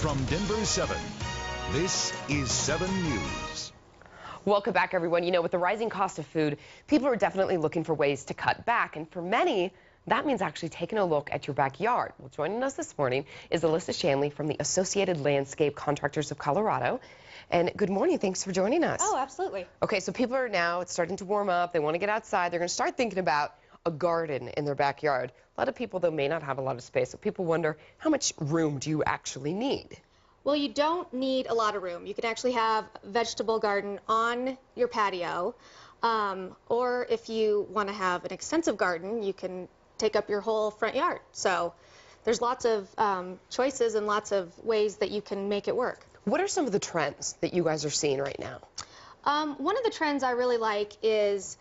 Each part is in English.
From Denver 7, this is 7 News. Welcome back, everyone. You know, with the rising cost of food, people are definitely looking for ways to cut back. And for many, that means actually taking a look at your backyard. Well, joining us this morning is Alissa Shanley from the Associated Landscape Contractors of Colorado. And good morning. Thanks for joining us. Oh, absolutely. Okay, so people are now, it's starting to warm up. They want to get outside. They're going to start thinking about a garden in their backyard. A lot of people, though, may not have a lot of space. So people wonder, how much room do you actually need? Well, you don't need a lot of room. You can actually have a vegetable garden on your patio, or if you want to have an extensive garden, you can take up your whole front yard. So there's lots of choices and lots of ways that you can make it work. What are some of the trends that you guys are seeing right now? One of the trends I really like is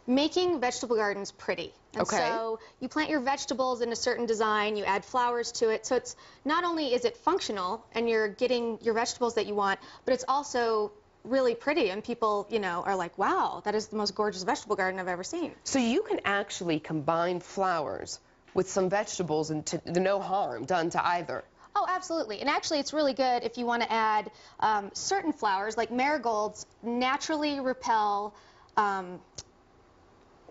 making vegetable gardens pretty. And okay. So you plant your vegetables in a certain design, you add flowers to it, so it's not only is it functional and you're getting your vegetables that you want, but it's also really pretty, and people, you know, are like, wow, that is the most gorgeous vegetable garden I've ever seen. So you can actually combine flowers with some vegetables and no harm done to either. Oh, absolutely. And actually, it's really good if you want to add certain flowers, like marigolds naturally repel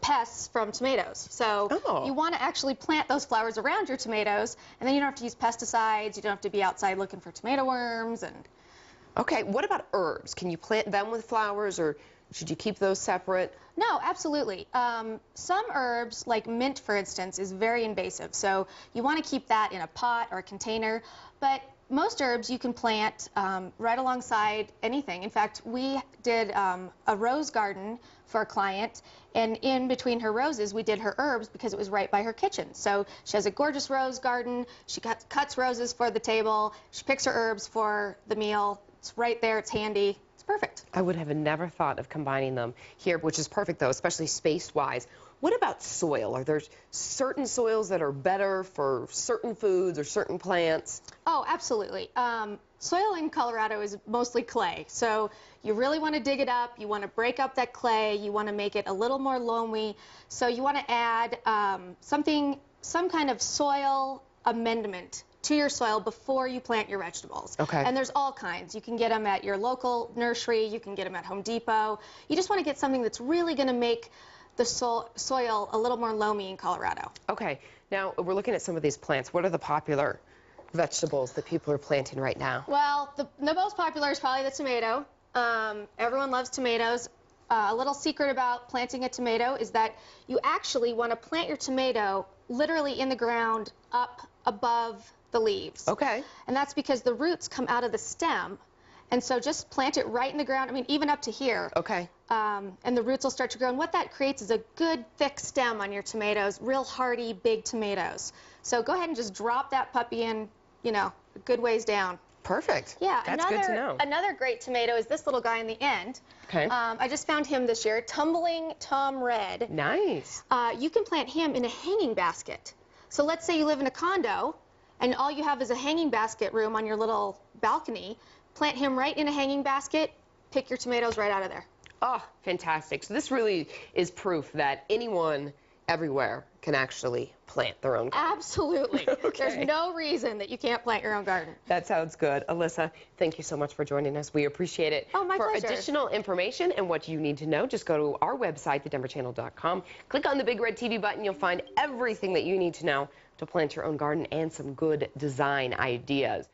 pests from tomatoes. So you want to actually plant those flowers around your tomatoes, and then you don't have to use pesticides, you don't have to be outside looking for tomato worms. And okay, what about herbs? Can you plant them with flowers, or should you keep those separate? No, absolutely. Some herbs, like mint, for instance, is very invasive, so you want to keep that in a pot or a container. But most herbs you can plant right alongside anything. In fact, we did a rose garden for a client, and in between her roses, we did her herbs because it was right by her kitchen. So she has a gorgeous rose garden. She cuts roses for the table. She picks her herbs for the meal. It's right there. It's handy. It's perfect. I would have never thought of combining them here, which is perfect, though, especially space-wise. What about soil? Are there certain soils that are better for certain foods or certain plants? Oh, absolutely. Soil in Colorado is mostly clay, so you really want to dig it up. You want to break up that clay. You want to make it a little more loamy. So you want to add some kind of soil amendment to your soil before you plant your vegetables. Okay. And there's all kinds. You can get them at your local nursery. You can get them at Home Depot. You just want to get something that's really going to make the soil a little more loamy in Colorado. Okay. Now, we're looking at some of these plants. What are the popular vegetables that people are planting right now? Well, the most popular is probably the tomato. Everyone loves tomatoes. A little secret about planting a tomato is that you actually want to plant your tomato literally in the ground up above the leaves. Okay. And that's because the roots come out of the stem. And so just plant it right in the ground, I mean, even up to here. Okay. And the roots will start to grow. And what that creates is a good, thick stem on your tomatoes, real hardy, big tomatoes. So go ahead and just drop that puppy in, you know, a good ways down. Perfect. Yeah, that's good to know. Another great tomato is this little guy in the end. Okay. I just found him this year, Tumbling Tom Red. Nice. You can plant him in a hanging basket. So let's say you live in a condo, and all you have is a hanging basket room on your little balcony. Plant him right in a hanging basket, pick your tomatoes right out of there. Oh, fantastic. So this really is proof that anyone everywhere can actually plant their own garden. Absolutely. Okay. There's no reason that you can't plant your own garden. That sounds good. Alissa, thank you so much for joining us. We appreciate it. Oh, my pleasure. For additional information and what you need to know, just go to our website, thedenverchannel.com. Click on the big red TV button. You'll find everything that you need to know to plant your own garden and some good design ideas.